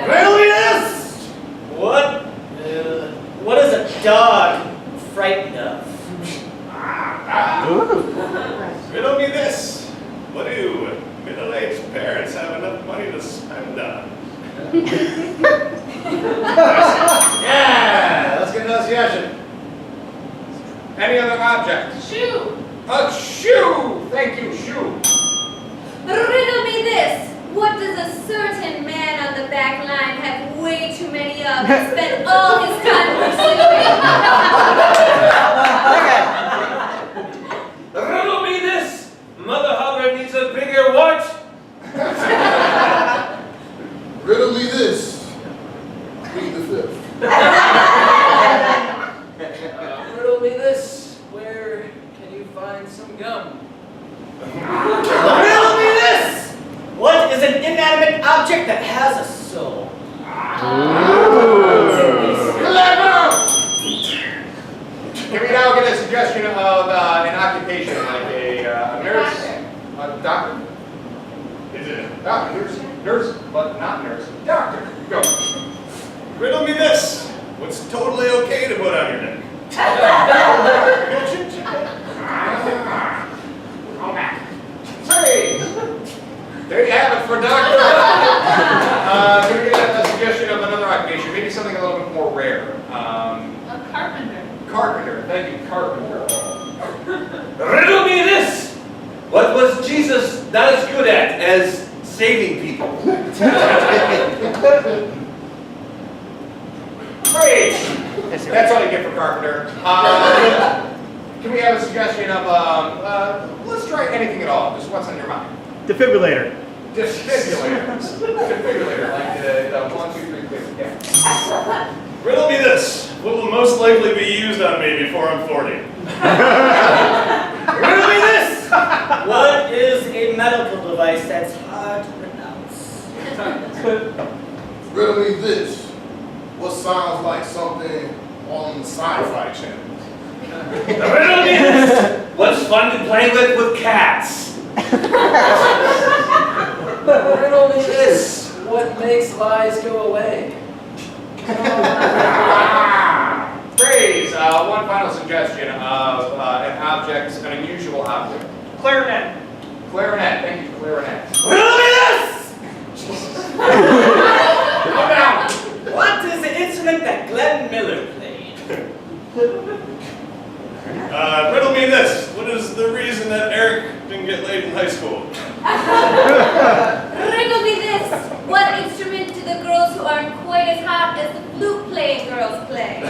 Friendliness! What Jesus, I'm done. Yeah, let's get another suggestion. Any other object? Shoe. A shoe! Thank you, shoe. Riddle me this. What does a certain man on the back line have way too many of and spend all his time pursuing? Riddle me this! Mother Hubbard needs a bigger what? Riddle me this. Read the fifth. Riddle me this. Where can you find some gum? Riddle me this! What is an inanimate object that has a soul? Clever! Can we now get a suggestion of an occupation, like a nurse? A doctor? Is it a doctor? Nurse, but not nurse. Doctor. Go. Riddle me this. What's totally okay to put on your neck? Go back. Three. There you have it for Doctor. Can we get a suggestion of another occupation? Maybe something a little bit more rare. A carpenter. Carpenter. Thank you, carpenter. Riddle me this! What was Jesus not as good at as saving people? Great. That's all you get for carpenter. Can we have a suggestion of, let's try anything at all. Just what's on your mind. Defibrillator. Defibrillator. Defibrillator, like the 1, 2, 3, click. Yeah. Riddle me this. What will most likely be used on me before I'm 40? Riddle me this! What is a medical device that's hard to pronounce? Riddle me this. What sounds like something on the sci-fi channel? Riddle me this! What's fun to play with cats? Riddle me this. What makes lies go away? Phrase. One final suggestion of an object, an unusual object. Clarinet. Clarinet. Thank you, clarinet. Riddle me this! Calm down. What is the instrument that Glenn Miller played? Riddle me this. What is the reason that Eric didn't get laid in high school? Riddle me this. What instrument do the girls who aren't quite as hot as the flute-playing girls play?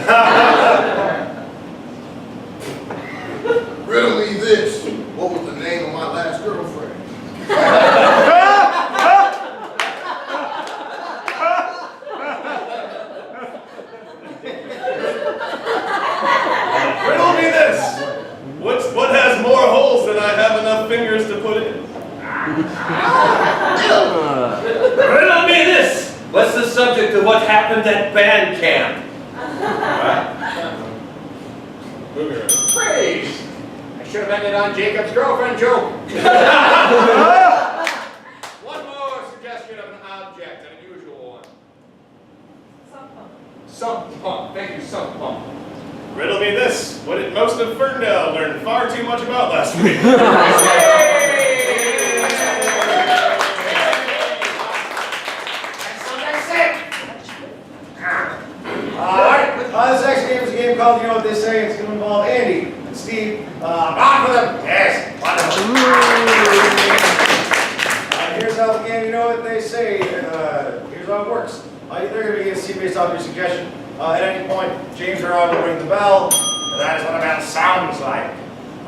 Riddle me this. What was the name of my last girlfriend? Riddle me this. What has more holes than I have enough fingers to put in? Riddle me this! What's the subject of what happened at band camp? Phrase. I should have ended on Jacob's girlfriend joke. One more suggestion of an object, an unusual one. Sump pump. Thank you, sump pump. Riddle me this. What did most of Ferndale learn far too much about last week? This next game is a game called You Know What They Say. It's going to involve Andy and Steve. On for them. Yes. Wonderful. Here's how the game You Know What They Say. Here's how it works. They're going to begin a scene based off your suggestion. At any point, James or I will ring the bell. And that is what a bell sounds like.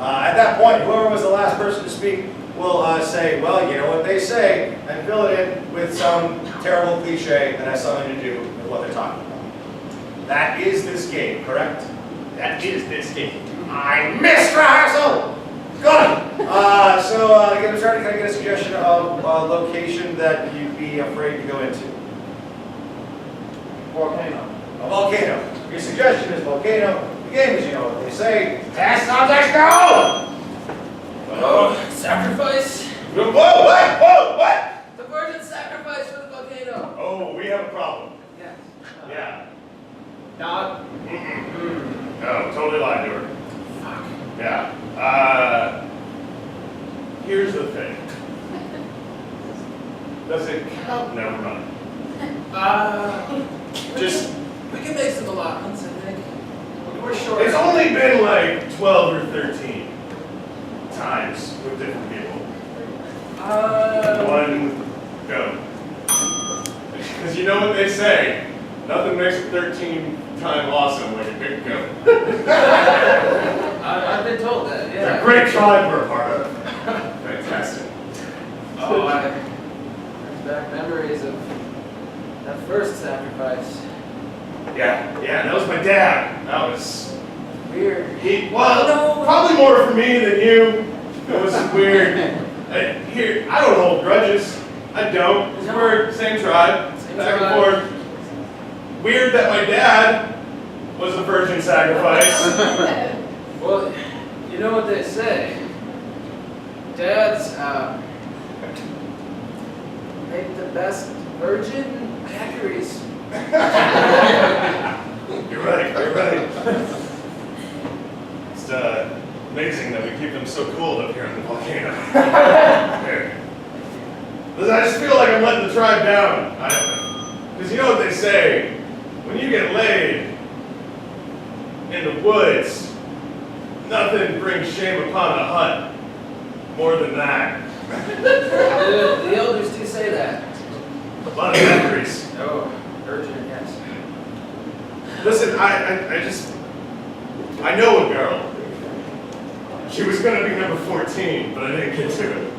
At that point, whoever was the last person to speak will say, well, you know what they say, and fill it in with some terrible cliche that has something to do with what they're talking about. That is this game, correct? That is this game. I missed rehearsal! Good! So, to get started, can I get a suggestion of a location that you'd be afraid to go into? Volcano. A volcano. Your suggestion is volcano. The game is, you know what they say. Test subjects go! Oh, sacrifice? Whoa, what? The virgin sacrifice for the volcano. Oh, we have a problem. Yeah. Yeah. Dog. No, totally lied to her. Fuck. Yeah. Here's the thing. Does it count? Never mind. We Just, we can make some allotments, I think. We're short. it's only been like 12 or 13 times with different people. One go. Because you know what they say, nothing makes a 13-time awesome like a big go. I've been told that, It's yeah. a great tribe we're a part of. Fantastic. Oh, there's back memories of that first sacrifice. Yeah, that was my dad. That was, Weird. well, probably more for me than you. It was weird. Here, I don't hold grudges. I don't. We're same tribe, Same back tribe. and forth. Weird that my dad was a virgin sacrifice. Well, you know what they say. Dads make the best virgin daiquiris. You're right. It's amazing that we keep them so cool up here on the volcano. Here. Listen, I just feel like I'm letting the tribe down. Because you know what they say, when you get laid in the woods, nothing brings shame upon a hut more than that. The elders do say that. A lot of memories. Oh, virgin, yes. Listen, I know a girl. She was going to be number 14, but I didn't get to it.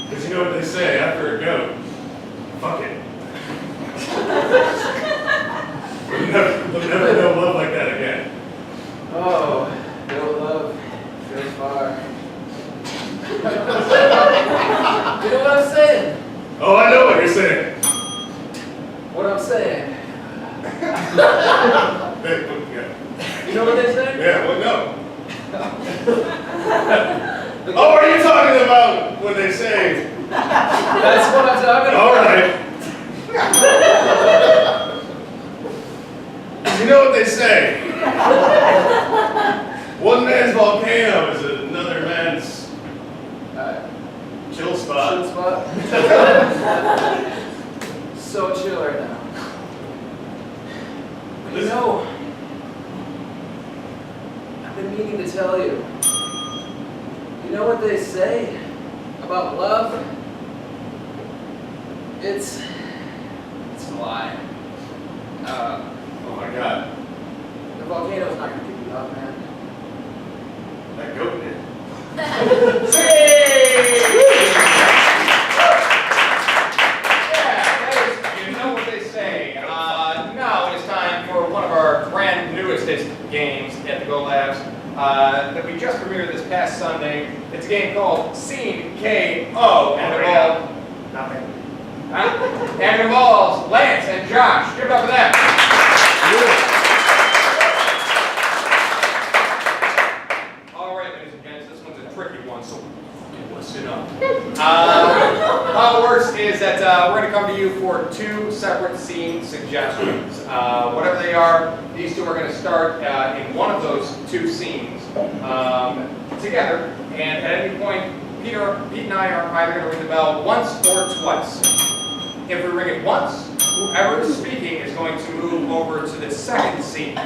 Because you know what they say, after a goat, fuck it. We'll never know love like that again. Oh, no love goes far. You know what I'm saying? Oh, I know what you're saying. What I'm saying. Yeah, You know what they say? well, no. Oh, are you talking about when they say, That's what I'm talking about. all right. You know what they say? One man's volcano is another man's chill spot. Chill spot. So chill right now. But you know, I've been meaning to tell you. You know what they say about love? It's a lie. Oh my God, The volcano's not gonna give you up, man. that goat did. You know what they say. Now it is time for one of our brand newest games at the Go Labs that we just premiered this past Sunday. It's a game called Scene KO, and it involves Lance and Josh. Give it up for them. All right, ladies and gents, this one's a tricky one, so listen up. How it works is that we're going to come to you for two separate scene suggestions. Whatever they are, these two are going to start in one of those two scenes together, and at any point, Pete and I are either going to ring the bell once or twice. If we ring it once, whoever is speaking is going to move over to the second scene,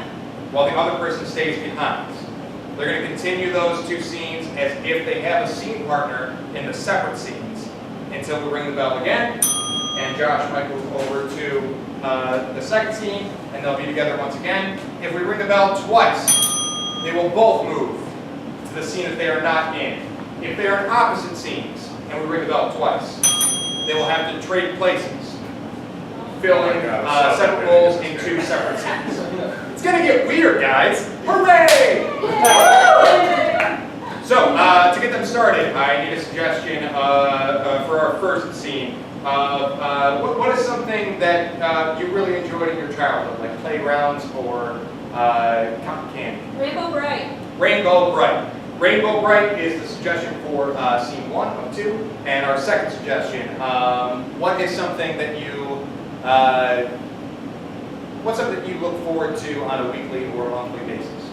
while the other person stays behind. They're going to continue those two scenes as if they have a scene partner in the separate scenes until we ring the bell again, and Josh might move over to the second scene, and they'll be together once again. If we ring the bell twice, they will both move to the scene that they are not in. If they are in opposite scenes, and we ring the bell twice, they will have to trade places, filling separate roles in two separate scenes. It's gonna get weird, guys. Hooray! So, to get them started, I need a suggestion for our first scene. What is something that you really enjoyed in your childhood, like playgrounds or cotton candy? Rainbow Bright. Rainbow Bright. Rainbow Bright is the suggestion for scene 1 of 2, and our second suggestion. What is something that you what's something that you look forward to on a weekly or monthly basis?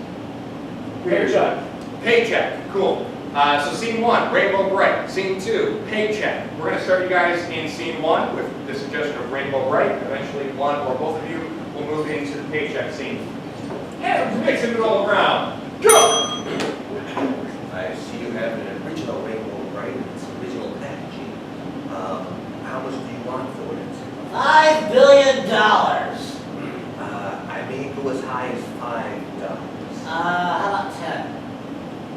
Paycheck. Paycheck, cool. So scene 1, Rainbow Bright. Scene 2, Paycheck. We're going to start you guys in scene 1 with the suggestion of Rainbow Bright. Eventually, one or both of you will move into the Paycheck scene. And mixing it all around. Go! I see you have an original Rainbow Bright. It's original packaging. How much do you want for it? $5 billion. I may go as high as $5. How about 10?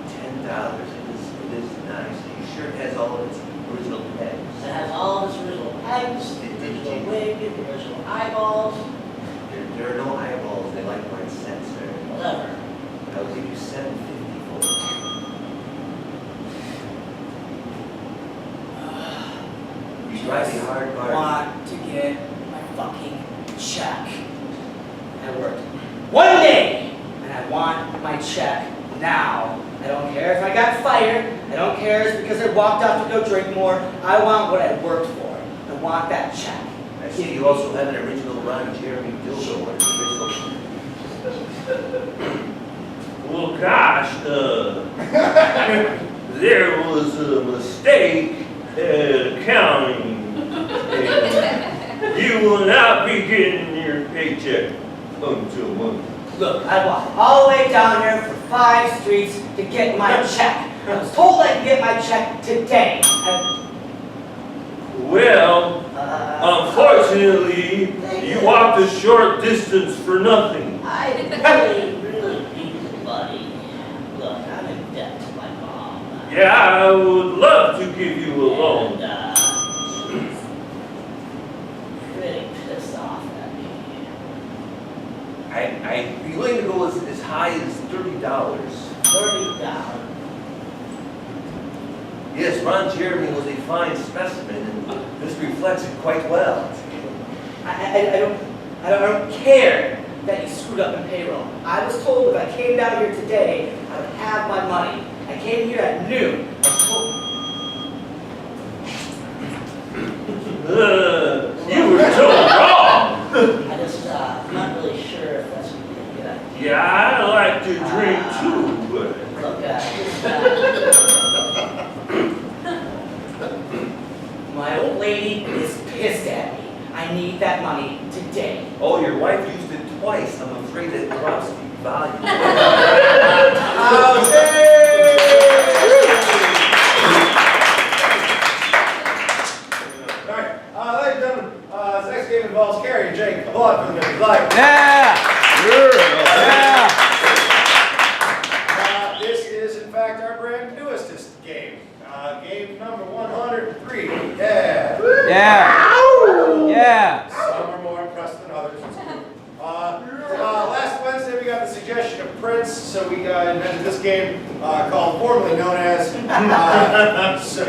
$10. It is nice. Are you sure it has all of its original pegs? It has all of its original pegs, the original wig, the original eyeballs, There are no eyeballs. They like my sensor. whatever. I'll give you $750 for it. You drive the hard I bargain. want to get my fucking check. I worked 1 day, and I want my check now. I don't care if I got fired. I don't care if it's because I walked out to go drink more. I want what I worked for. I want that check. I see you also have an original Ron Jeremy dildo. What is original? Well, gosh, there was a mistake at accounting. You will not be getting your paycheck until Monday. Look, I walked all the way down here for 5 streets to get my check. I was told I could get my check today. Well, unfortunately, you walked a short distance for nothing. I really need the money. Look, I'm in debt to my mom. Yeah, I would love to give you a loan. And, she's pretty pissed off at me. I'd be willing to go as high as $30. $30. Yes, Ron Jeremy was a fine specimen, and this reflects it quite well. I don't care that you screwed up in payroll. I was told if I came down here today, I would have my money. I came here at noon. I was told. You were told wrong! I just, I'm not really sure if that's a good idea. Yeah, I like to drink too, but... Look, my old lady is pissed at me. I need that money today. Oh, your wife used it twice. I'm afraid it drops the value. Alright, ladies and gentlemen, this next game involves Carrie and Jake. Applaud for the Mrs. Light. This is, in fact, our brand newest game. Game number 103. Yeah. Some are more impressed than others. It's cool. Last Wednesday, we got the suggestion of Prince, so we invented this game called formerly known as. So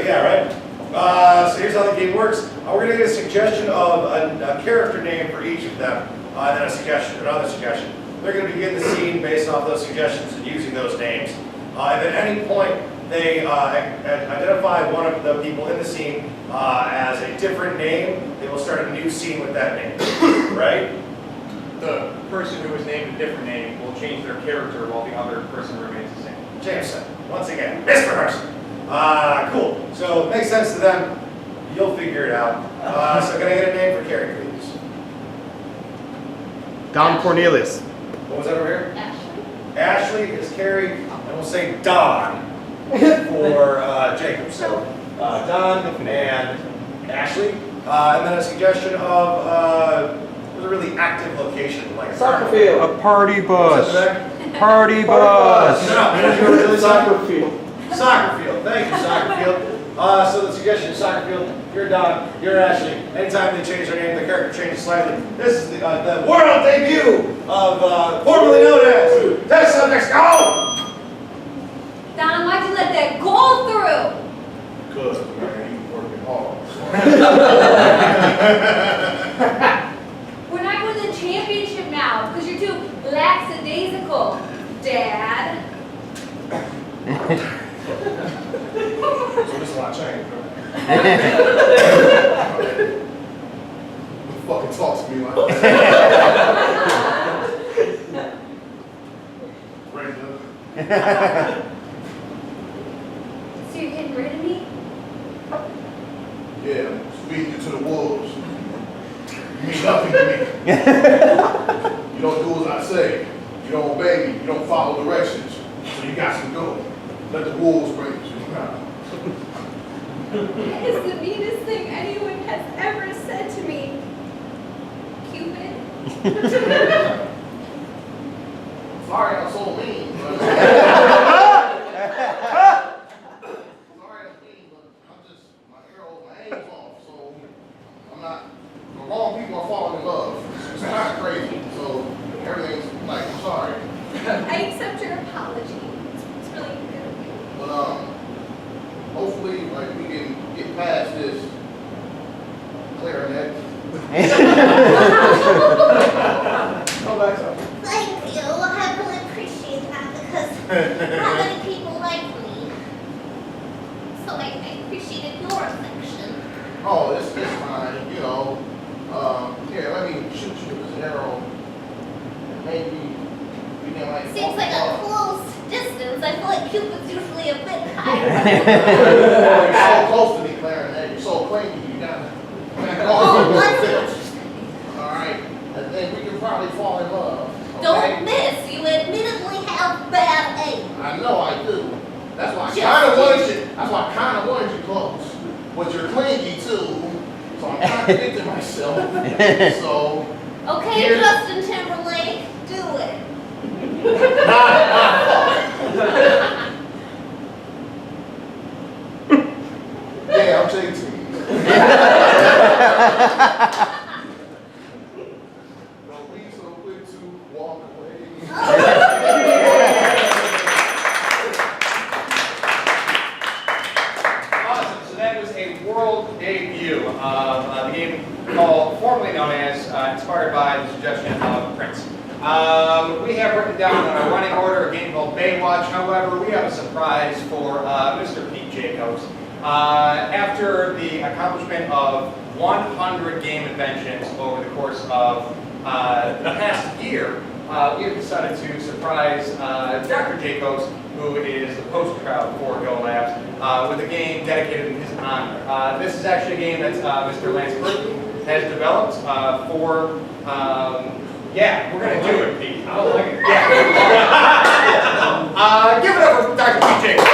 here's how the game works. We're going to get a suggestion of a character name for each of them, and then a suggestion, another suggestion. They're going to begin the scene based off those suggestions and using those names. If at any point they identify one of the people in the scene as a different name, they will start a new scene with that name, right? The person who was named a different name will change their character while the other person remains the same. Jameson, once again, Mr. Person. Cool. So it makes sense to them. You'll figure it out. So can I get a name for Carrie, please? Don Cornelius. What was that over here? Ashley. Ashley is Carrie, and we'll say Don for Jacob. So Don and Ashley. And then a suggestion of a really active location, like a Soccer field. A party What's bus. that back? Party bus. No, Soccer field. Soccer field. Thank you, soccer field. So the suggestion is soccer field. You're Don. You're Ashley. Anytime they change their name, the character changes slightly. This is the world debut of formerly known as Test Subjects Go! Don, why'd you let that go through? Because, man, you working hard. We're not winning the championship now because you're too lackadaisical, Dad. So this is a lot changed, right? Fucking talk to me like that. Right, You mean nothing to me. You don't do as I say. You don't obey me. You don't follow directions. So you got to go. Let the wolves raise you. That is the meanest thing anyone has ever said to me. Cupid. Sorry I'm so mean. But sorry I'm mean, but I'm just, my aim's off. So I'm not, the wrong people are falling in love. It's kind of crazy. So everything's like, I'm sorry. I accept your apology. It's really good of you. But hopefully, like, we can get past this clarinet. Come back up. Thank you. I really appreciate that because not many people like me. So I appreciated your affection. Oh, it's fine, you know. Here, let me shoot you with this arrow. Maybe we can like. Seems like a close distance. I feel like Cupid's usually a bit higher. You're so close to me, clarinet. You're so clingy. You gotta. Oh, let's All right, and then we can probably fall in love. Okay? Don't miss. You admittedly have bad aim. I know I do. That's why I Just kind of wanted kidding. you. That's why I kind of wanted you close. But you're clingy too, so I'm contradicting myself. So. Okay, Here- Justin Timberlake, do it. Yeah, I'm JT. Don't be so quick to walk away. Awesome. So that was a world debut of the game called, formerly known as, inspired by the suggestion of Prince. We have written down on our running order a game called Baywatch. However, we have a surprise for Mr. Pete Jacobs. After the accomplishment of 100 game inventions over the course of the past year, we have decided to surprise Dr. Jacobs, who is the poster child for Go Labs, with a game dedicated in his honor. This is actually a game that Mr. Lance Burton has developed for, yeah, we're going to do it, Pete. I don't like it. Yeah. Give it up for Dr. Pete Jacobs.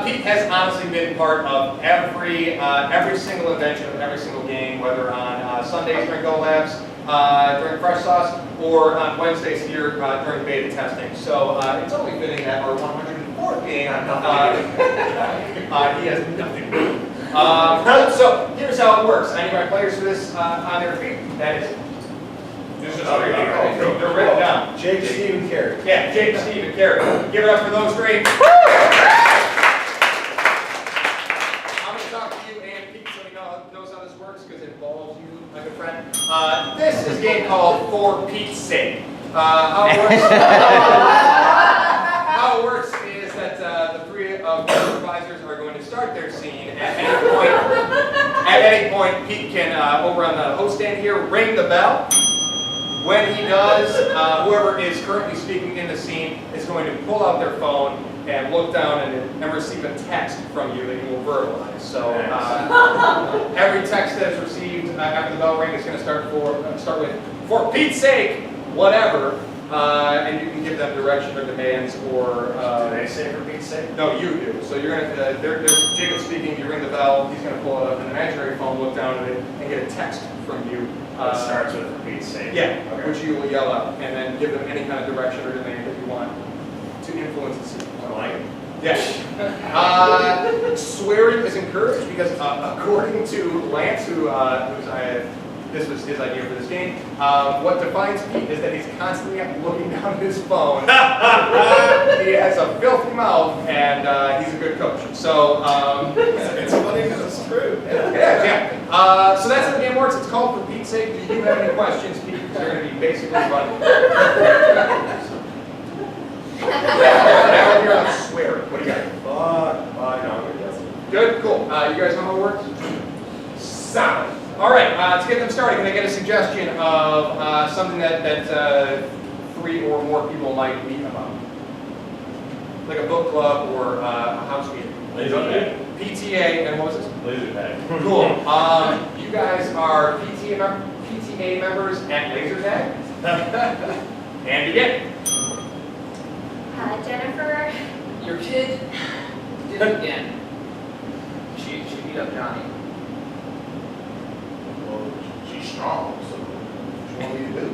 Pete has honestly been part of every single invention of every single game, whether on Sundays during Go Labs, during Fresh Sauce, or on Wednesdays here during beta testing. So it's only fitting that our 104th game, he has nothing to do. So here's how it works. I need my players for this on their feet. That is. This is they're written down. Jake, Steve, and Carrie. Yeah, Jake, Steve, and Carrie. Give it up for those three. I'm going to talk to you and Pete so he knows how this works because it involves you, my good friend. This is a game called For Pete's Sake. How it works is that the three of the supervisors are going to start their scene at any point. At any point, Pete can, over on the host stand here, ring the bell. When he does, whoever is currently speaking in the scene is going to pull out their phone and look down and receive a text from you that you will verbalize. So every text that is received after the bell ring is going to start with "For Pete's sake," whatever, and you can give them direction or demands or. Do they say for Pete's sake? No, you do. So you're going to. There's Jacob speaking. You ring the bell. He's going to pull an imaginary phone, look down at it, and get a text from you. It starts with for Pete's sake. Yeah, Okay. which you will yell out, and then give them any kind of direction or demand that you want to influence the scene. I like it. Yeah. Swearing is encouraged because according to Lance, this was his idea for this game, what defines Pete is that he's constantly looking down his phone. He has a filthy mouth, and he's a good coach. So, It's funny because it's true. yeah. So that's how the game works. It's called For Pete's Sake. Do you have any questions, Pete? Because they're going to be basically running. Now you're on swearing. What do you got? No, yes. Good, cool. You guys know how it works? Solid. All right, to get them started, can I get a suggestion of something that 3 or more people might meet about. Like a book club or a house meeting. Laser tag. PTA, and what was this? Laser tag. Cool. You guys are PTA members at Laser Tag? And begin. Jennifer, Your kid did it again. She beat up Johnny. Well, she's strong, so what you want me to do?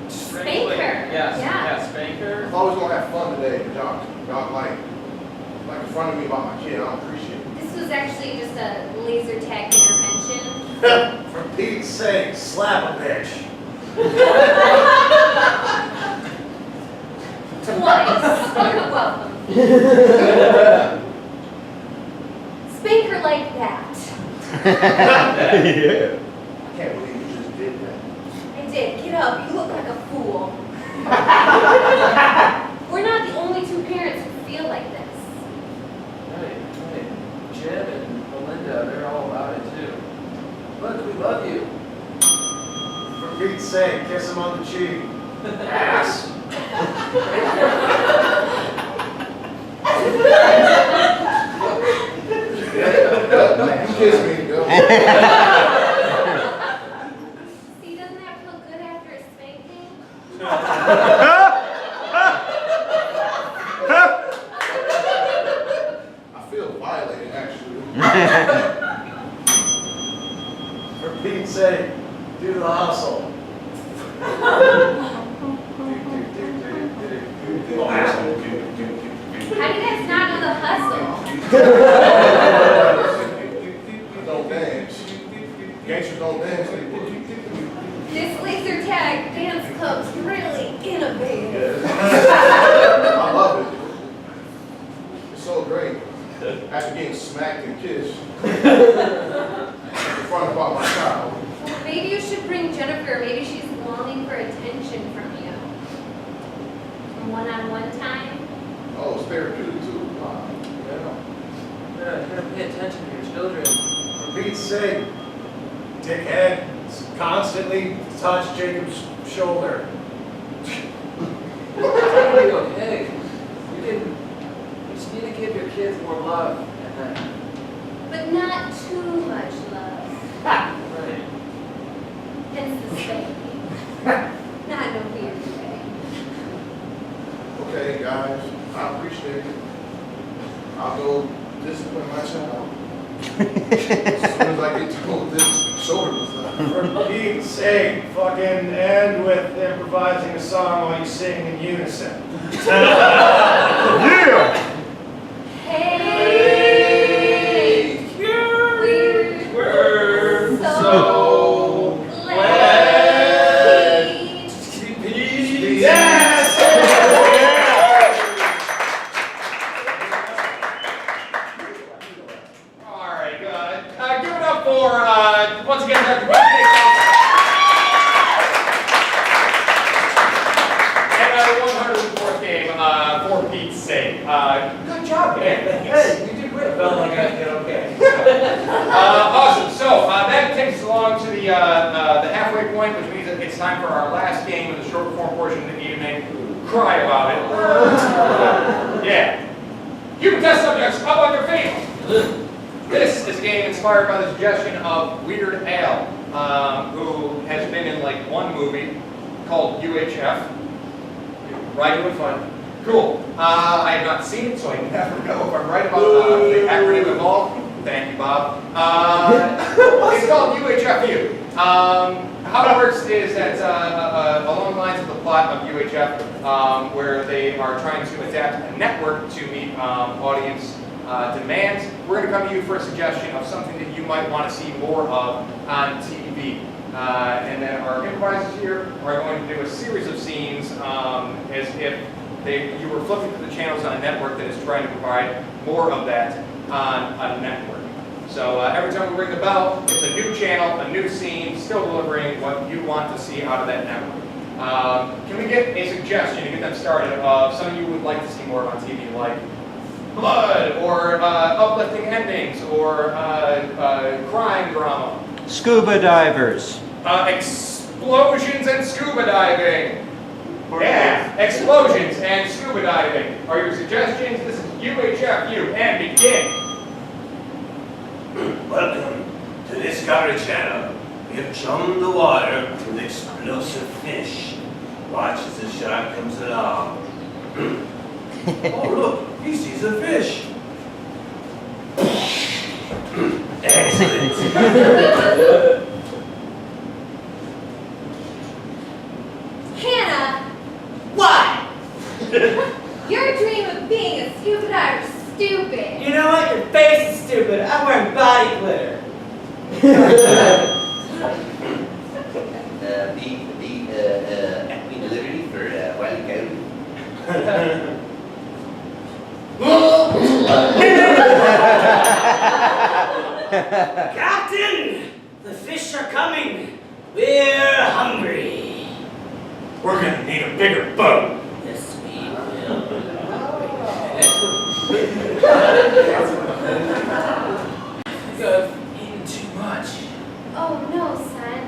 Spank her. Yes, Yeah. yeah, spank her. I was gonna have fun today, but y'all like in front of me about my kid. I don't appreciate it. This was actually just a laser tag intervention. For Pete's sake, slap a bitch. Twice. You're welcome. Spank her like that. Yeah. I can't believe you just did that. I did. Get up. You look like a fool. We're not the only two parents who feel like this. Right. Jim and Melinda, they're all about it too. Look, we love you. For Pete's sake, kiss him on the cheek. Ass. You kiss me, go. See, doesn't that feel good after a spanking? I feel violated, actually. For Pete's sake, do the hustle. Oh, asshole. How do you guys not know the hustle? Don't dance. Gangsters don't dance anymore. This laser tag dance club's really innovative. I love it. It's so great. After getting smacked and kissed in front about my child. Well, maybe you should bring Jennifer. Maybe she's longing for attention from you. Some one-on-one time. Oh, it's therapeutic too. Wow. Yeah, you gotta pay attention to your children. For Pete's sake, dickhead, constantly touch Jacob's shoulder. It's gonna be okay. You just need to give your kids more love. And But not too much love. right. Hence the spanking. Not in a weird way. Okay, guys, I appreciate it. I'll go discipline my child. As soon as I get told this shoulder was up. For Pete's sake, fucking end with improvising a song while you sing in unison. Yeah. Hey! We're so glad. Yes! All right, good. Give it up for, once again, Dr. Pete. And our 104th game, for Pete's sake. Good job, man. Hey, you did great. Felt like I did okay. Awesome. So that takes us along to the halfway point, which means that it's time for our last game of the short form portion of the evening. Cry about it. Yeah. Human test subjects, up on your feet. This is a game inspired by the suggestion of Weird Al, who has been in like one movie called UHF. Right, doing fun. Cool. I have not seen it, so I never know if I'm right about the acronym involved. Thank you, Bob. It's called UHFU. How it works is that along the lines of the plot of UHF, where they are trying to adapt a network to meet audience demands, we're going to come to you for a suggestion of something that you might want to see more of on TV. And then our improvisers here are going to do a series of scenes as if you were flipping through the channels on a network that is trying to provide more of that on a network. So every time we ring the bell, it's a new channel, a new scene, still delivering what you want to see out of that network. Can we get a suggestion to get them started of something you would like to see more on TV, like blood, or uplifting endings, or crime drama? Scuba divers. explosions and scuba diving. Yeah, explosions and scuba diving are your suggestions. This is UHFU, and begin. Welcome to Discovery Channel. We have chummed the water with explosive fish. Watch as the shark comes along. Oh, look, he sees a fish. Excellent. Hannah, What? your dream of being a scuba diver is stupid. You know what? Your face is stupid. I'm wearing body glitter. Acme delivery for Wiley County. Captain, the fish are coming. We're hungry. We're gonna need a bigger boat. Yes, we will. You've eaten too much. Oh no, son.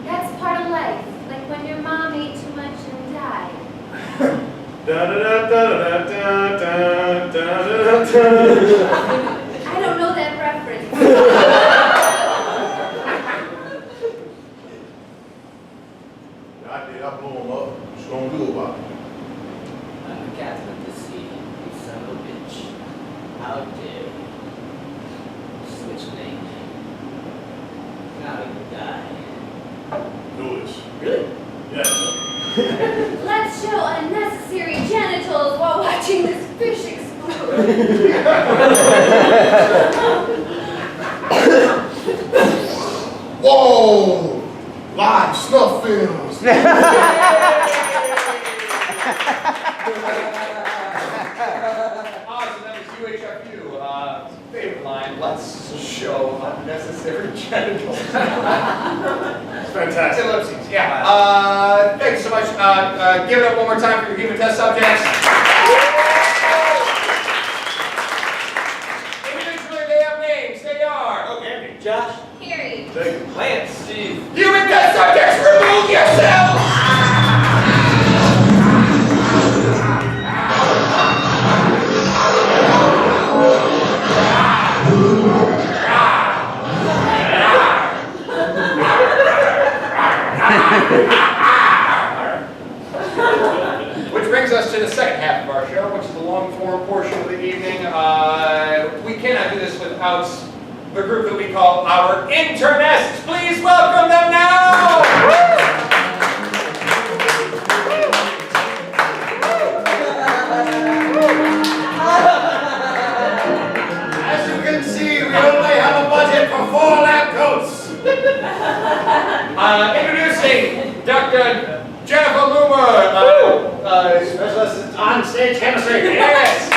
That's part of life. Like when your mom ate too much and died. Da da da da da da da da da. I don't know that reference. I did, I blew him up. What you gonna do about it? I'm the captain of the sea, you son of a bitch. How dare you? Switch name. Now you will die. Do this. Really? Yes. Let's show unnecessary genitals while watching this fish explode. Whoa! Live snuff films. Awesome, that was UHFU. Favorite line, let's show unnecessary genitals. It's fantastic. Ellipses, yeah. Thank you so much. Give it up one more time for your human test subjects. Individually, they have names. They are. Okay. Josh? Harry. Lance, Steve. Human test subjects, remove yourselves! Which brings us to the second half of our show, which is the long form portion of the evening. We cannot do this without the group that we call our internests. Please welcome them now! As you can see, we only have a budget for 4 lab coats. Introducing Dr. Jennifer Loomer, Specialist in on-stage chemistry. yes,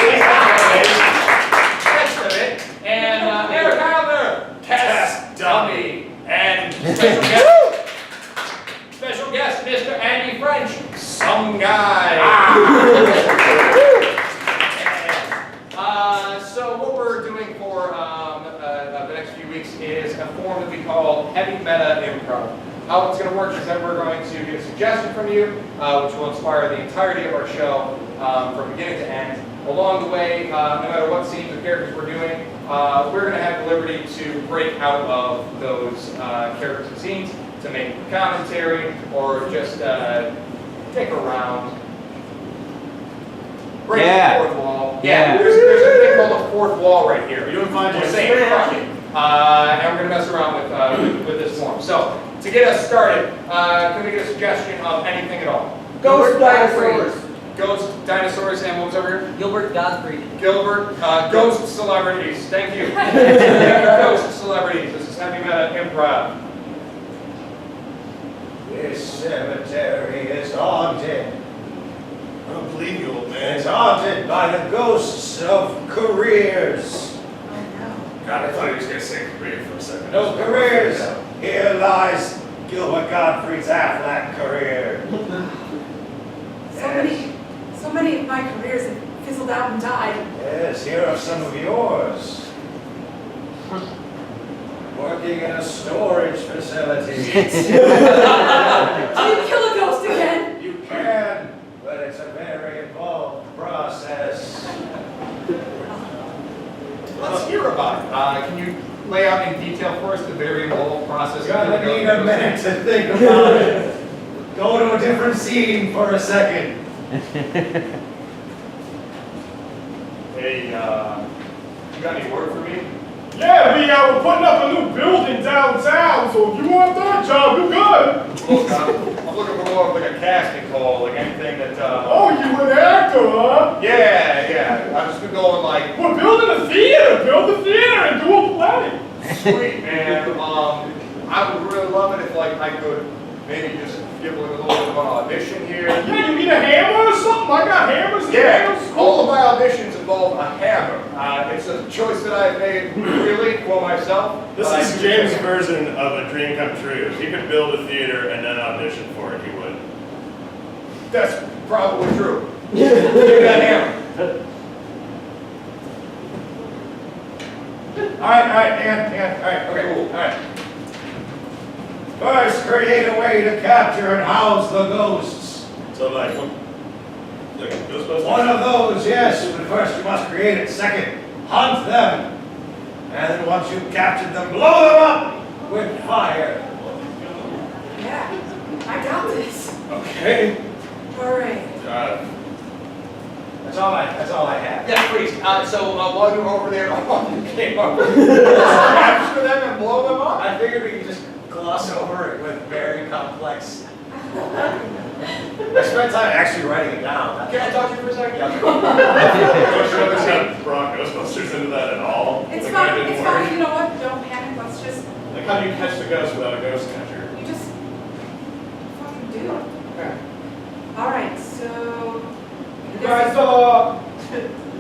rest of it, and Eric Heilner, test dummy, and special guest, Mr. Andy French, some guy. So what we're doing for the next few weeks is a form that we call Heavy Meta Improv. How it's going to work is that we're going to get a suggestion from you, which will inspire the entirety of our show from beginning to end. Along the way, no matter what scenes or characters we're doing, we're going to have the liberty to break out of those characters and scenes to make commentary or just take a round. Break the fourth wall. Yeah, there's a thing called a fourth wall right here. You don't find We're it. saying fuck it. And we're going to mess around with this form. So, to get us started, can we get a suggestion of anything at all? Ghost dinosaurs. Ghost dinosaurs, and what was over here? Gilbert Gottfried. Gilbert, ghost celebrities. Thank you. Ghost celebrities. This is Heavy Meta Improv. This cemetery is haunted. I don't believe you, old man. It's haunted by the ghosts of careers. God, I thought he was gonna say career for a second. No careers. Here lies Gilbert Gottfried's Affleck career. So many of my careers have fizzled out and died. Yes, here are some of yours. working in a storage facility. Do you kill a ghost again? You can, but it's a very involved process. Let's hear about it. Can you lay out in detail for us the very involved process? You're gonna need a minute to think about it. Go to a different scene for a second. Hey, you got any word for me? Yeah, we're putting up a new building downtown, so if you want that job, you're good. Look, I'm looking for more of like a casting call, like anything that, Oh, you an actor, huh? yeah. I've just been going like, We're building a theater. Build a theater and do a play. sweet, man. I would really love it if like I could maybe just give like a little bit of an audition here. Yeah, you need a hammer or something? I got hammers and nails. Yeah, all of my auditions involve a hammer. It's a choice that I've made really for myself. This but I is do James' think- version of a dream come true. If he could build a theater and then audition for it, he would. That's probably true. Give me that hammer. All right, okay, cool, all right. First, create a way to capture and house the ghosts. So like Ghostbusters? One of those, yes, but first you must create it. Second, hunt them. And then once you've captured them, blow them up with fire. Yeah, I got this. Okay. All right. That's all I have. Yeah, please. So while you were over there, you came up with capture them and blow them up? I figured we could just gloss over it with very complex. I spent time actually writing it down. Can I talk to you for a second? Don't you understand brought Ghostbusters into that at all? It's Like, fine, that didn't it's work? fine. You know what? Don't panic. Let's just, Like, how do you catch the ghost without a ghost catcher? you just fucking do it. All right, so. You guys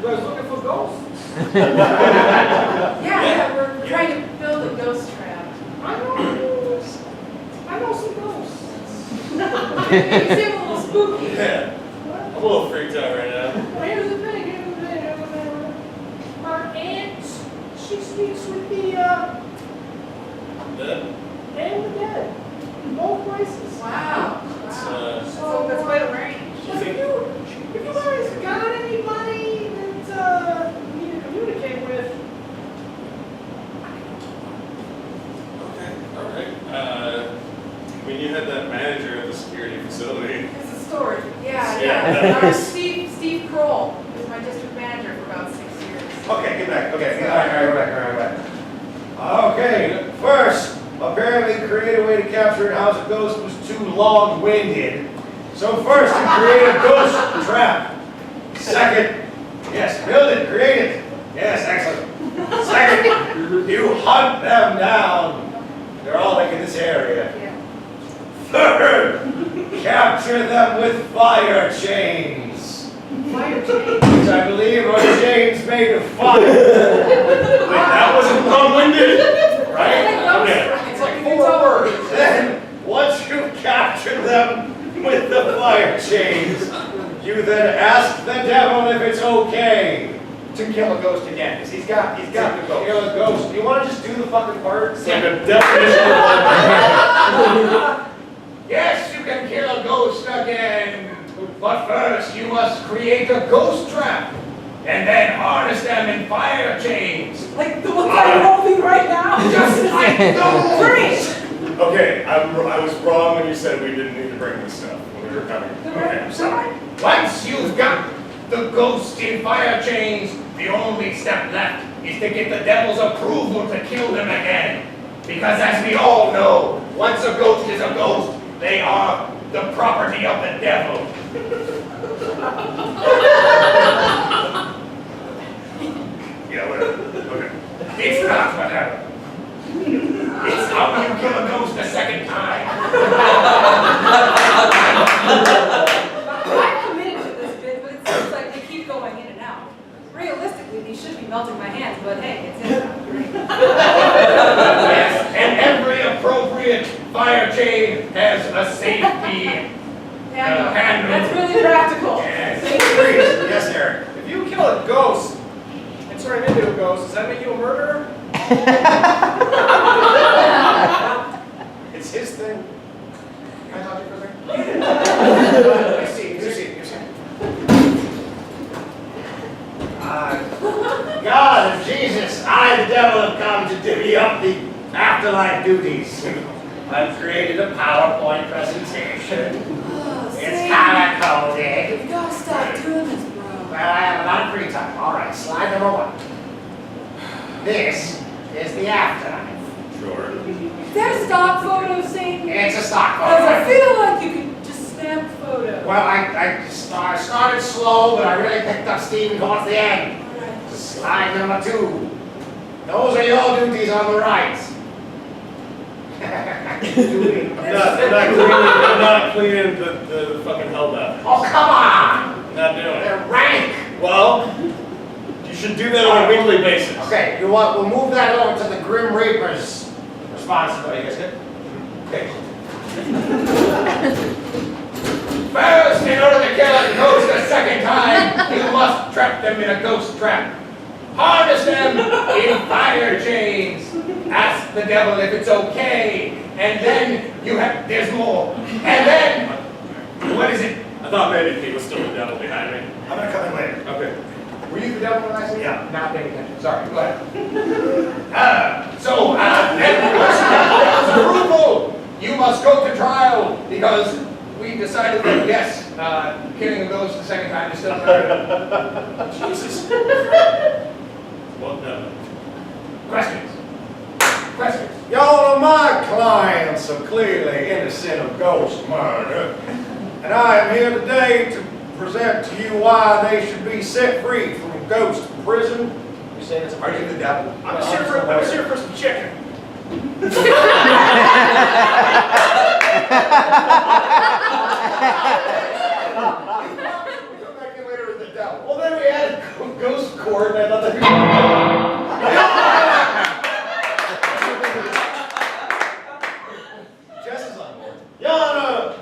looking for ghosts? Yeah, we're trying to build a ghost trap. I know some ghosts. You seem a little spooky. Yeah. I'm a little freaked out right now. Here's the thing. My aunt, she speaks with the Dead? and the dead in both places. Wow. It's, Wow. So that's quite a range. If you guys got anybody that you need to communicate with, Okay, alright. When you had that manager at the security facility, It's a storage. Yeah, Yeah. nice. Steve Kroll was my district manager for about 6 years. Okay, get back. Okay, all right, back. Okay, first, apparently create a way to capture and house a ghost was too long-winded. So first, you create a ghost trap. Second, yes, build it, create it. Yes, excellent. Second, you hunt them down. They're all like in this area. Yeah. Third, capture them with fire chains. Fire chain. Which I believe are chains made of fire. that wasn't long-winded? Right? Okay. It's like 4 words. Then, once you've captured them with the fire chains, you then ask the devil if it's okay To kill a ghost again, because he's got the to ghost. kill a ghost. You want to just do the fucking part? It's like a definition of like Yes, you can kill a ghost again, but first you must create a ghost trap, and then harness them in fire chains. Like the ones I'm holding right now. Just like those! Great. Okay, I was wrong when you said we didn't need to bring this stuff when we were coming. Okay, I'm sorry. Once you've got the ghost in fire chains, the only step left is to get the devil's approval to kill them again. Because as we all know, once a ghost is a ghost, they are the property of the devil. Yeah, whatever. Okay. It's not whatever. It's how you kill a ghost a second time. I'm committed to this bit, but it seems like they keep going in and out. Realistically, these should be melting my hands, but hey, it's in and out. Great. Yes, and every appropriate fire chain has a safety handle. That's really practical. Yes. Thank you. Yes, Eric. if you kill a ghost and turn him into a ghost, does that make you a murderer? afterlife duties. I've created a PowerPoint presentation. Oh, It's Sam, color-coded. you gotta stop doing this, bro. Well, I have a lot of free time. All right, slide number 1. This is the afterlife. Sure. Is that a stock photo, Sam? It's a stock Because I photo. feel like you could just snap a photo. Well, I started slow, but I really picked up steam towards the end. All right. Slide number 2. Those are your duties on the right. I'm not cleaning the fucking hell bath. Oh, come on! I'm not doing it. They're rank! Well, you should do that on a weekly basis. Okay, you know what? We'll move that over to the Grim Reaper's responsibility. You guys good? Okay. First, in order to kill a ghost a second time, you must trap them in a ghost trap. Harness them in fire chains. Ask the devil if it's okay. And then there's more. And then, what is it? I thought maybe he was still the devil behind me. I'm gonna come in later. Okay. Were you the devil when I said? Yeah. Not paying attention. Sorry, go ahead. Then, with approval, you must go to trial because we decided that yes, killing a ghost the second time is still murder. Jesus. Well done. Questions? Questions? Y'all are my clients are clearly innocent of ghost murder. And I am here today to present to you why they should be set free from ghost prison. You say it's Are you the devil? I was here for some chicken. Come back in later with the devil. Well, then we had ghost court, and I thought that Jess is on board. Your Honor,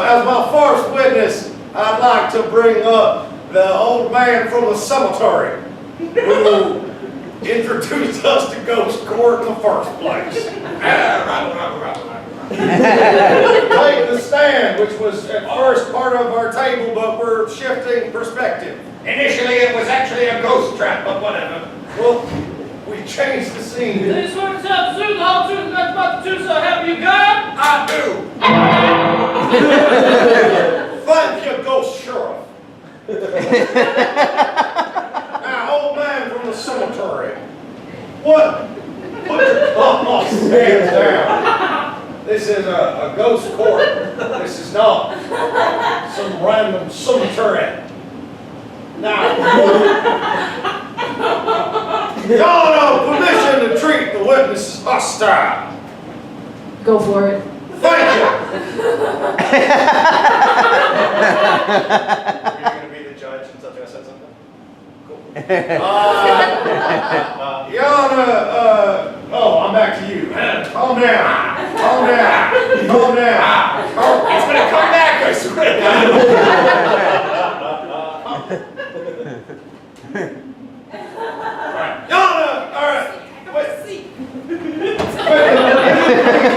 as my first witness, I'd like to bring up the old man from the cemetery who introduced us to ghost court in the first place. Take the stand, which was at first part of our table, but we're shifting perspective. Initially, it was actually a ghost trap, but whatever. Well, we changed the scene. This works out soon, the whole truth, and that's about the truth, so help you God. I do. Thank you, ghost sheriff. Now, old man from the cemetery, what? Put your hands down. This is a ghost court. This is not some random cemetery. Now, y'all know permission to treat the witnesses hostile. Go for it. Thank you. You're going to be the judge until I said something? Your Honor, oh, I'm back to you. Calm down. Calm down. Calm down. It's gonna come back, I swear. Your Honor, all right.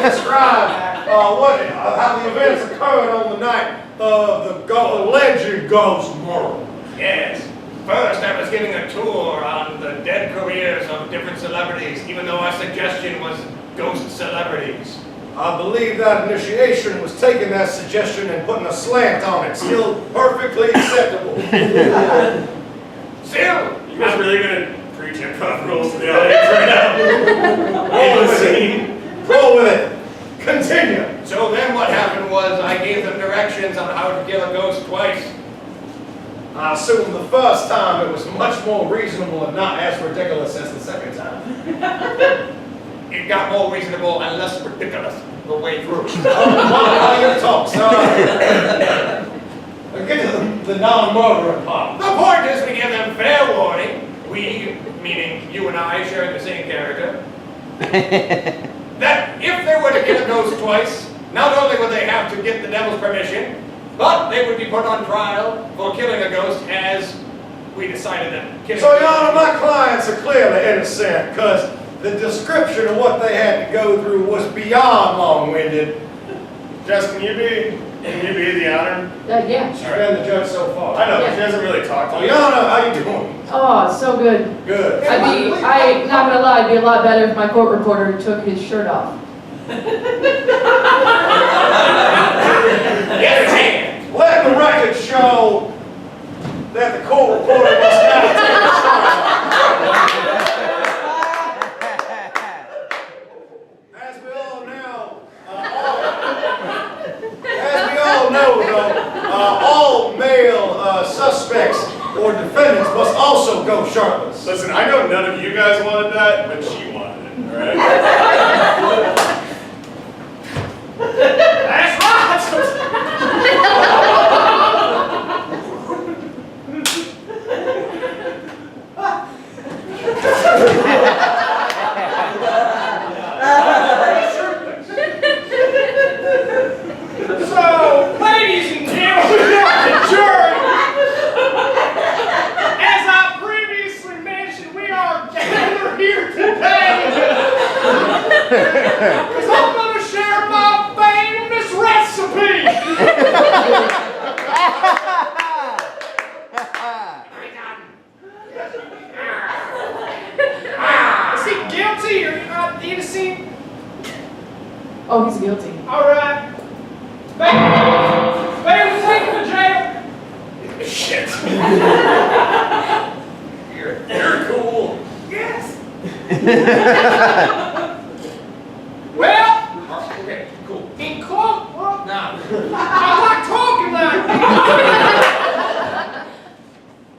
Describe how the events occurred on the night of the alleged ghost murder. Yes. First, I was giving a tour on the dead careers of different celebrities, even though our suggestion was ghost celebrities. I believe that initiation was taking that suggestion and putting a slant on it. Still perfectly acceptable. Still, You guys really going to preach improv rules to the audience right now? Roll with it. Roll with it. Continue. so then what happened was I gave them directions on how to kill a ghost twice. I assume the first time it was much more reasonable and not as ridiculous as the second time. It got more reasonable and less ridiculous the way through. How you talk, son? Get to the non-murdering part. The point is we give them fair warning, we, meaning you and I sharing the same character, that if they were to kill a ghost twice, not only would they have to get the devil's permission, but they would be put on trial for killing a ghost as we decided that killing So, a Your Honor, ghost. my clients are clearly innocent because the description of what they had to go through was beyond long-winded. Jess, can you be the honor Yeah. She's been the judge so far. I know, but she hasn't really talked to Oh, me. y'all know how you doing? Oh, so good. Good. I'm not gonna lie, it'd be a lot better if my court reporter took his shirt off. Let the record show that the court reporter must now take a shot. As we all know, all male suspects or defendants must also go shirtless. Listen, I know none of you guys wanted that, but she wanted it, alright? That's right. So, ladies and gentlemen, the jury, as I previously mentioned, we are gathered here today because I'm going to share my famous recipe. Is he guilty or not innocent? Oh, he's guilty. All right. Baby, take him to jail. Shit. You're cool. Yes. Well, Okay, cool. in court, well, Now, I like talking like this.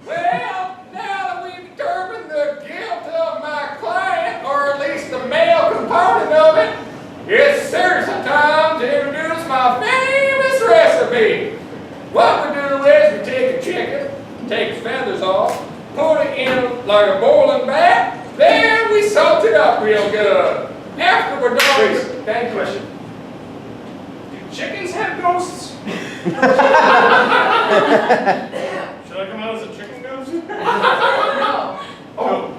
well, now that we've determined the guilt of my client, or at least the male component of it, it's seriously time to introduce my famous recipe. What we do is we take a chicken, take its feathers off, put it in like a boiling bath, then we salt it up real good. After we're done with it, thank you. Do chickens have ghosts? Should I come out as a chicken ghost? Oh.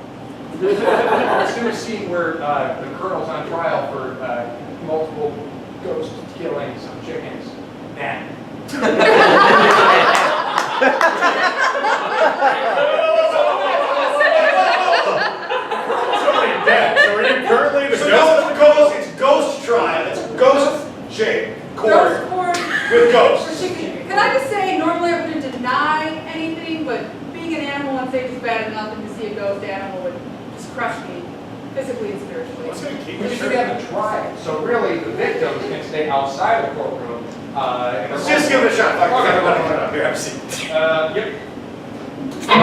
I've seen a scene where the colonel's on trial for multiple ghost killings of chickens. Nah. Somebody dead. So are you currently the So ghost? it's ghost trial. It's ghost chick court Ghost court with for ghosts. chicken. Can I just say, normally I wouldn't deny anything, but being an animal on stage is bad enough, and to see a ghost animal would just crush me, physically and spiritually. What's gonna keep We us should have a trial, so really the victims can stay outside the courtroom. Let's just give it a shot. Fuck, Okay. everybody come up here, have a seat. Yep. No!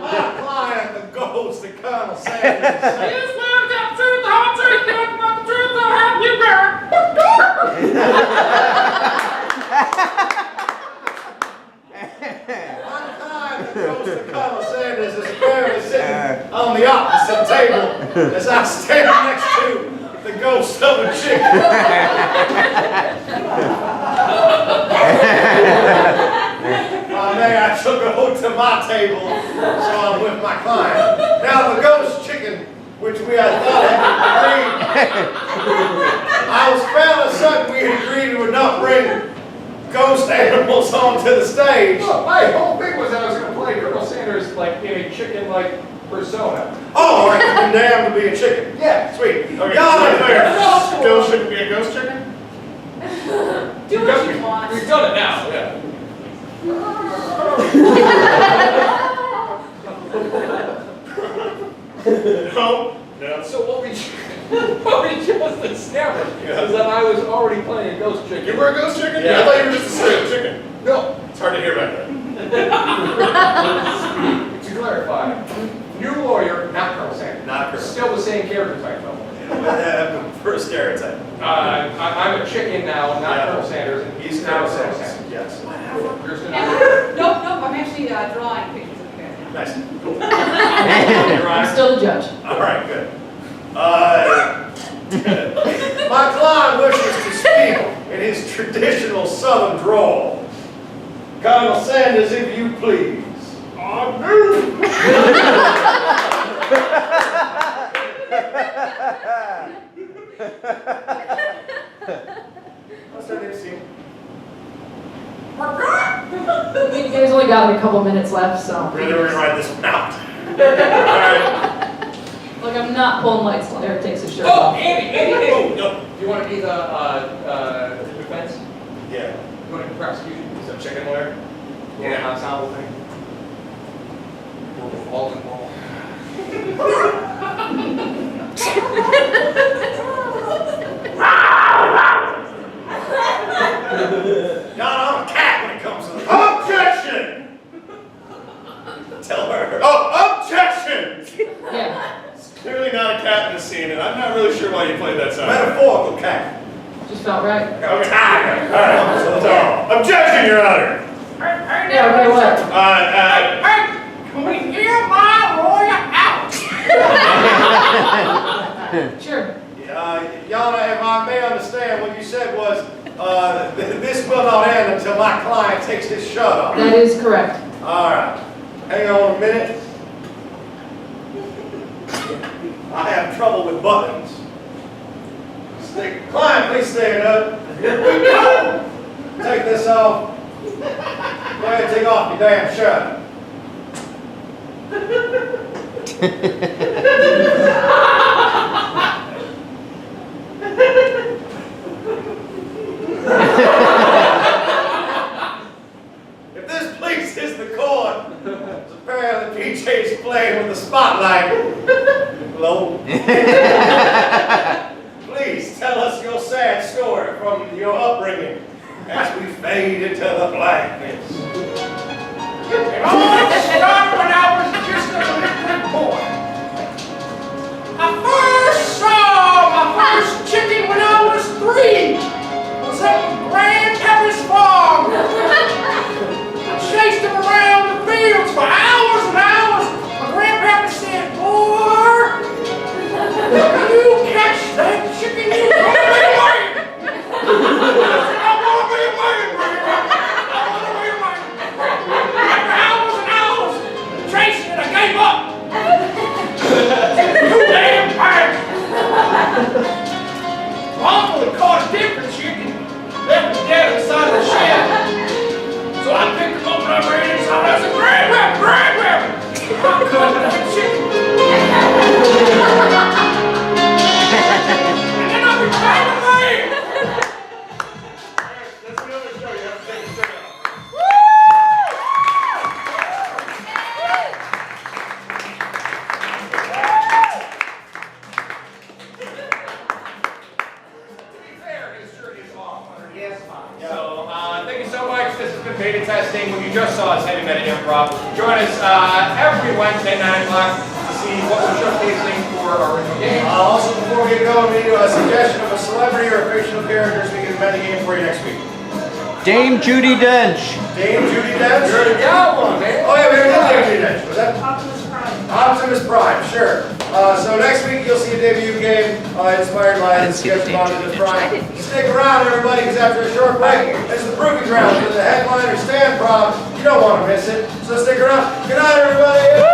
My client, the ghost, the Colonel Sanders. You swear to tell the truth, the whole truth, nothing but the truth, so help you God. My client, the ghost, the Colonel Sanders, is apparently sitting on the opposite table as I stand next to the ghost of a chicken. I took a hook to my table, so I'm with my client. Now the ghost chicken, which we had thought had agreed, I was fairly certain we had agreed we would not bring ghost animals onto the stage. Well, my whole thing was that I was going to play Colonel Sanders like in a chicken-like persona. Oh, all right, you've been damned to be a chicken. Yeah. Sweet. Okay, Y'all are fair. Ghost shouldn't be a ghost chicken? Do what you want. We've done it now, yeah. No. No. So what we just established is that I was already playing a ghost chicken. You were a ghost chicken? Yeah. I thought you were just a straight up chicken. No. It's hard to hear back there. To clarify, new lawyer, not Colonel Sanders. Not Colonel. Still the same character type though. First stereotype. I'm a chicken now, not Yeah. Colonel Sanders, and He's now Colonel Colonel Sanders. Sanders. Yes. Yours And, gonna nope, I'm actually drawing pictures of you guys now. Nice. I'm still the judge. All right, good. My client wishes to speak in his traditional Southern drawl. Colonel Sanders, if you please. That's their next scene. You guys only got like a couple minutes left, so. Really, we're gonna ride this one out. Alright. Like, I'm not pulling lights till Eric takes his shirt Oh, off. Andy! Oh, no. Do you want to be the defense? Yeah. You want to be prosecution? Is that chicken lawyer? Yeah. Ensemble thing? We're all involved. John, I'm a cat when it comes to the objection! Tell her. Oh, objection! Yeah, It's clearly not a cat in the scene, and I'm not really sure why you played that sound. Metaphorical cat. just felt right. I'm tired. Alright, So, objection, Your Honor. Yeah, okay, what? Can we hear my lawyer out? Sure. Yana, if I may understand, what you said was, this will not end until my client takes his shirt off. That is correct. Alright, hang on a minute. I have trouble with buttons. Client, please stand up. Take this off. Go ahead and take off your damn shirt. If this pleases the court, it's apparently PJ's playing with the spotlight. Hello? Please tell us your sad story from your upbringing as we fade into the blackness. It all started when I was just a little boy. I first saw my first chicken when I was 3. It was at Grandpappy's farm. I chased him around the fields for hours and hours. My grandpappy said, "Boy, you catch that chicken, you gonna be white." I said, "I wanna be white, Grandpappy. I wanna be white." After hours and hours chasing it, I gave up. Too damn fast. My uncle had caught a different chicken, left it dead inside of the shed. So I picked him up and I ran inside. I said, "Grandpappy, I caught that chicken." And then I became a man. That's another show. You have to take a shirt off. To be fair, his shirt is off underneath. Yes, fine. So, thank you so much. This has been beta testing. What you just saw is Heavy Metal Improv. Join us every Wednesday, 9 o'clock, to see what we're showcasing for our original game. Also, before we get going, we need a suggestion of a celebrity or a fictional character so we can invent a game for you next week. Dame Judi Dench. Dame Judi Dench? You already got one, man. Oh yeah, we already did Dame Judi Dench. Was that? Optimus Prime. Optimus Prime, sure. So next week you'll see a debut game inspired by the sketch of Optimus Prime. Stick around, everybody, because after a short break, it's the Proving Ground with the headliner Stan Prom. You don't want to miss it, so stick around. Good night, everybody.